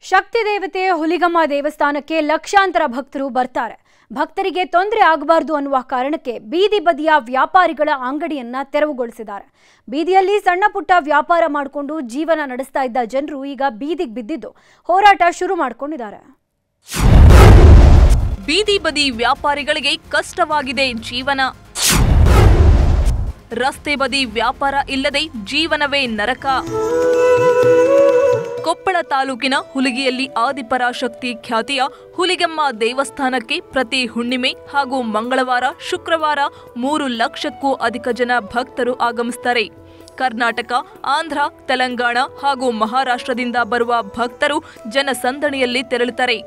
ಶಕ್ತಿ ದೇವತೆ ಹುಲಿಗಮ್ಮ ದೇವಸ್ಥಾನಕ್ಕೆ ಲಕ್ಷಾಂತರ ಭಕ್ತರು ಬರ್ತಾರೆ. ಭಕ್ತರಿಗೆ ತೊಂದರೆ ಆಗಬಾರದು ಅನ್ನುವ ಕಾರಣಕ್ಕೆ ಬೀದಿ ಬದಿಯ ವ್ಯಾಪಾರಿಗಳ ಅಂಗಡಿಯನ್ನ ತೆರವುಗೊಳಿಸಿದ್ದಾರೆ. ಬೀದಿಯಲ್ಲಿ ಸಣ್ಣ ಪುಟ್ಟ ವ್ಯಾಪಾರ ಮಾಡಿಕೊಂಡು ಜೀವನ ನಡೆಸ್ತಾ ಇದ್ದ ಜನರು ಈಗ ಬೀದಿಗೆ ಬಿದ್ದಿದ್ದು ಹೋರಾಟ ಶುರು ಮಾಡಿಕೊಂಡಿದ್ದಾರೆ. ಬೀದಿ ಬದಿ ವ್ಯಾಪಾರಿಗಳಿಗೆ ಕಷ್ಟವಾಗಿದೆ ಜೀವನ. ರಸ್ತೆ ಬದಿ ವ್ಯಾಪಾರ ಇಲ್ಲದೆ ಜೀವನವೇ ನರಕ. ಕೊಪ್ಪಳ ತಾಲೂಕಿನ ಹುಲಿಗಿಯಲ್ಲಿ ಆದಿಪರಾಶಕ್ತಿ ಖ್ಯಾತಿಯ ಹುಲಿಗಮ್ಮ ದೇವಸ್ಥಾನಕ್ಕೆ ಪ್ರತಿ ಹುಣ್ಣಿಮೆ ಹಾಗೂ ಮಂಗಳವಾರ, ಶುಕ್ರವಾರ 3 ಲಕ್ಷಕ್ಕೂ ಅಧಿಕ ಜನ ಭಕ್ತರು ಆಗಮಿಸುತ್ತಾರೆ. ಕರ್ನಾಟಕ, ಆಂಧ್ರ, ತೆಲಂಗಾಣ ಹಾಗೂ ಮಹಾರಾಷ್ಟ್ರದಿಂದ ಬರುವ ಭಕ್ತರು ಜನಸಂದಣಿಯಲ್ಲಿ ತೆರಳುತ್ತಾರೆ.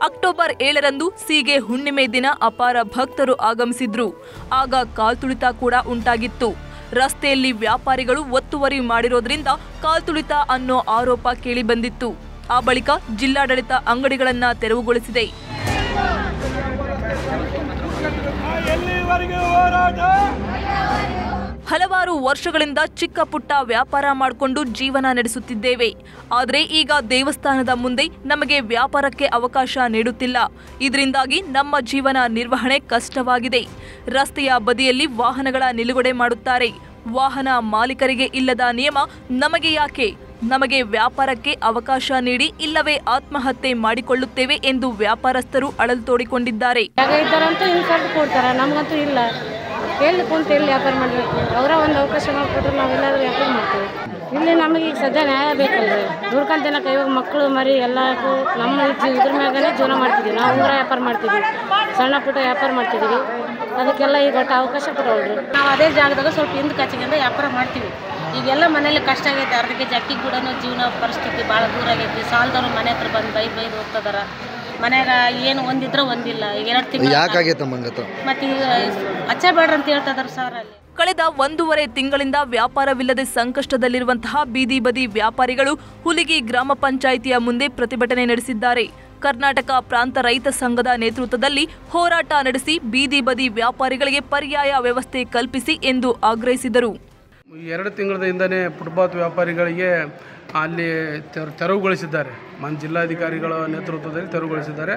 ಅಕ್ಟೋಬರ್ 7ರಂದು ಸೀಗೆ ಹುಣ್ಣಿಮೆ ದಿನ ಅಪಾರ ಭಕ್ತರು ಆಗಮಿಸಿದ್ರು. ಆಗ ಕಾಲ್ತುಳಿತ ಕೂಡ ಉಂಟಾಗಿತ್ತು. ರಸ್ತೆಯಲ್ಲಿ ವ್ಯಾಪಾರಿಗಳು ಒತ್ತುವರಿ ಮಾಡಿರೋದ್ರಿಂದ ಕಾಲ್ತುಳಿತ ಅನ್ನೋ ಆರೋಪ ಕೇಳಿಬಂದಿತ್ತು. ಆ ಬಳಿಕ ಜಿಲ್ಲಾಡಳಿತ ಅಂಗಡಿಗಳನ್ನು ತೆರವುಗೊಳಿಸಿದೆ. ಹಲವಾರು ವರ್ಷಗಳಿಂದ ಚಿಕ್ಕ ಪುಟ್ಟ ವ್ಯಾಪಾರ ಮಾಡಿಕೊಂಡು ಜೀವನ ನಡೆಸುತ್ತಿದ್ದೇವೆ. ಆದರೆ ಈಗ ದೇವಸ್ಥಾನದ ಮುಂದೆ ನಮಗೆ ವ್ಯಾಪಾರಕ್ಕೆ ಅವಕಾಶ ನೀಡುತ್ತಿಲ್ಲ. ಇದರಿಂದಾಗಿ ನಮ್ಮ ಜೀವನ ನಿರ್ವಹಣೆ ಕಷ್ಟವಾಗಿದೆ. ರಸ್ತೆಯ ಬದಿಯಲ್ಲಿ ವಾಹನಗಳ ನಿಲುಗಡೆ ಮಾಡುತ್ತಾರೆ. ವಾಹನ ಮಾಲೀಕರಿಗೆ ಇಲ್ಲದ ನಿಯಮ ನಮಗೆ ಯಾಕೆ? ನಮಗೆ ವ್ಯಾಪಾರಕ್ಕೆ ಅವಕಾಶ ನೀಡಿ, ಇಲ್ಲವೇ ಆತ್ಮಹತ್ಯೆ ಮಾಡಿಕೊಳ್ಳುತ್ತೇವೆ ಎಂದು ವ್ಯಾಪಾರಸ್ಥರು ಅಳಲು ತೋಡಿಕೊಂಡಿದ್ದಾರೆ. ಎಲ್ಲಿ ಕುಂತು ಎಲ್ಲಿ ವ್ಯಾಪಾರ ಮಾಡಬೇಕು? ಅವರ ಒಂದು ಅವಕಾಶ ಮಾಡಿಕೊಟ್ರೆ ನಾವೆಲ್ಲರೂ ವ್ಯಾಪಾರ ಮಾಡ್ತೀವಿ. ಇಲ್ಲಿ ನಮಗೆ ಈಗ ಸದ್ಯ ನ್ಯಾಯ ಬೇಕಲ್ರಿ. ದುಡ್ಕೊಂಡ್ ತಿನ್ನಕ್ಕೆ ಇವಾಗ ಮಕ್ಕಳು ಮರಿ ಎಲ್ಲಕ್ಕೂ ನಮ್ಮ ಇದ್ರ ಮ್ಯಾಗನೇ ಜೀವನ ಮಾಡ್ತಿದ್ವಿ. ನಾವು ಊರ ವ್ಯಾಪಾರ ಮಾಡ್ತಿದ್ವಿ, ಸಣ್ಣ ಪುಟ್ಟ ವ್ಯಾಪಾರ ಮಾಡ್ತಿದ್ವಿ. ಅದಕ್ಕೆಲ್ಲ ಈಗ ಒಟ್ಟು ಅವಕಾಶ ಕೊಡೋಳ್ರಿ. ನಾವು ಅದೇ ಜಾಗದಾಗ ಸ್ವಲ್ಪ ಹಿಂದೆ ಕಚ್ಚಿಕೊಂಡು ವ್ಯಾಪಾರ ಮಾಡ್ತೀವಿ. ಈಗೆಲ್ಲ ಮನೇಲಿ ಕಷ್ಟ ಆಗೈತೆ. ಅರ್ಧಕ್ಕೆ ಜಕ್ಕಿ ಕೂಡ ಜೀವನ ಪರಿಸ್ಥಿತಿ ಭಾಳ ದೂರ ಆಗೈತಿ. ಸಾಲದವ್ರು ಮನೆ ಹತ್ರ ಬಂದು ಬೈದು ಹೋಗ್ತದಾರ. ಮನ್ಯಾಗ ಏನು ಒಂದಿದ್ರೆ ಒಂದಿಲ್ಲ. ಈಗ 2 ತಿಂಗಳು ಮತ್ತೆ ಈಗ ಹಚ್ಚಬೇಡ್ರಿ ಅಂತ ಹೇಳ್ತಿದಾರೆ ಸರ್. ಅಲ್ಲಿ ಕಳೆದ 1.5 ತಿಂಗಳಿಂದ ವ್ಯಾಪಾರವಿಲ್ಲದೆ ಸಂಕಷ್ಟದಲ್ಲಿರುವಂತಹ ಬೀದಿ ಬದಿ ವ್ಯಾಪಾರಿಗಳು ಹುಲಿಗಿ ಗ್ರಾಮ ಪಂಚಾಯಿತಿಯ ಮುಂದೆ ಪ್ರತಿಭಟನೆ ನಡೆಸಿದ್ದಾರೆ. ಕರ್ನಾಟಕ ಪ್ರಾಂತ ರೈತ ಸಂಘದ ನೇತೃತ್ವದಲ್ಲಿ ಹೋರಾಟ ನಡೆಸಿ ಬೀದಿ ಬದಿ ವ್ಯಾಪಾರಿಗಳಿಗೆ ಪರ್ಯಾಯ ವ್ಯವಸ್ಥೆ ಕಲ್ಪಿಸಿ ಎಂದು ಆಗ್ರಹಿಸಿದರು. 2 ತಿಂಗಳ ಹಿಂದನೇ ಫುಟ್ಪಾತ್ ವ್ಯಾಪಾರಿಗಳಿಗೆ ಅಲ್ಲಿ ತೆರವುಗೊಳಿಸಿದ್ದಾರೆ. ಜಿಲ್ಲಾಧಿಕಾರಿಗಳ ನೇತೃತ್ವದಲ್ಲಿ ತೆರವುಗೊಳಿಸಿದ್ದಾರೆ.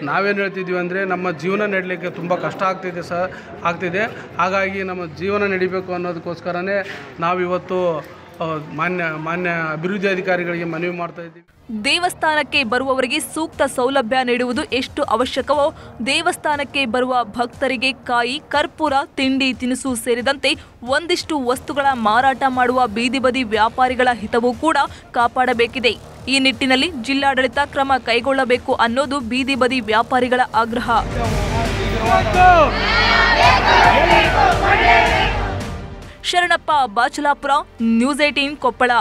ನಾವೇನು ಹೇಳ್ತಿದ್ವಿ ಅಂದರೆ, ನಮ್ಮ ಜೀವನ ನಡೀಲಿಕ್ಕೆ ತುಂಬ ಕಷ್ಟ ಆಗ್ತಿದೆ. ಹಾಗಾಗಿ ನಮ್ಮ ಜೀವನ ನಡಿಬೇಕು ಅನ್ನೋದಕ್ಕೋಸ್ಕರನೇ ನಾವಿವತ್ತು ಮಾನ್ಯ ಅಭಿವೃದ್ಧಿ ಅಧಿಕಾರಿಗಳಿಗೆ ಮನವಿ ಮಾಡ್ತಾ ಇದ್ದೀವಿ. ದೇವಸ್ಥಾನಕ್ಕೆ ಬರುವವರಿಗೆ ಸೂಕ್ತ ಸೌಲಭ್ಯ ನೀಡುವುದು ಎಷ್ಟು ಅವಶ್ಯಕವೋ, ದೇವಸ್ಥಾನಕ್ಕೆ ಬರುವ ಭಕ್ತರಿಗೆ ಕಾಯಿ, ಕರ್ಪೂರ, ತಿಂಡಿ ತಿನಿಸು ಸೇರಿದಂತೆ ಒಂದಿಷ್ಟು ವಸ್ತುಗಳ ಮಾರಾಟ ಮಾಡುವ ಬೀದಿ ಬದಿ ವ್ಯಾಪಾರಿಗಳ ಹಿತವೂ ಕೂಡ ಕಾಪಾಡಬೇಕಿದೆ. ಈ ನಿಟ್ಟಿನಲ್ಲಿ ಜಿಲ್ಲಾಡಳಿತ ಕ್ರಮ ಕೈಗೊಳ್ಳಬೇಕು ಅನ್ನೋದು ಬೀದಿ ಬದಿ ವ್ಯಾಪಾರಿಗಳ ಆಗ್ರಹ. ಶರಣಪ್ಪ ಬಾಚಲಾಪುರ, ನ್ಯೂಸ್ 18 ಕೊಪ್ಪಳ.